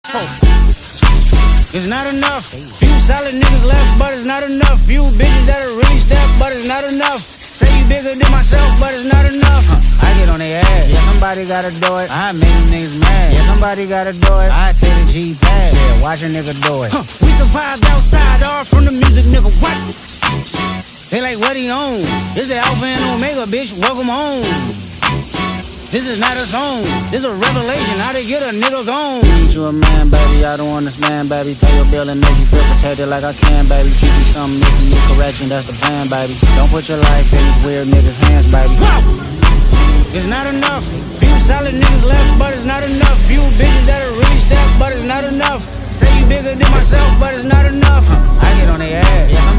It's not enough. Few solid niggas left, but it's not enough. Few bitches that'll reach that, but it's not enough. Say you bigger than myself, but it's not enough. I get on their ass. Yeah, somebody gotta do it. I make them niggas mad. Yeah, somebody gotta do it. I take the G pad. Yeah, watch a nigga do it. We survived outside, all from the music, nigga. What? They like, what he on? This the Alpha and Omega, bitch. Welcome home. This is not a song, this a revelation, how to get a nigga gone. Need you a man, baby, I don't understand, baby. Pay your bill and make you feel protected like I can, baby. Teach you something if you need correction, that's the plan, baby. Don't put your life in these weird niggas' hands, baby. It's not enough, few solid niggas left, but it's not enough. Few bitches that'll reach that, but it's not enough. Say you bigger than myself, but it's not enough. I get on their ass.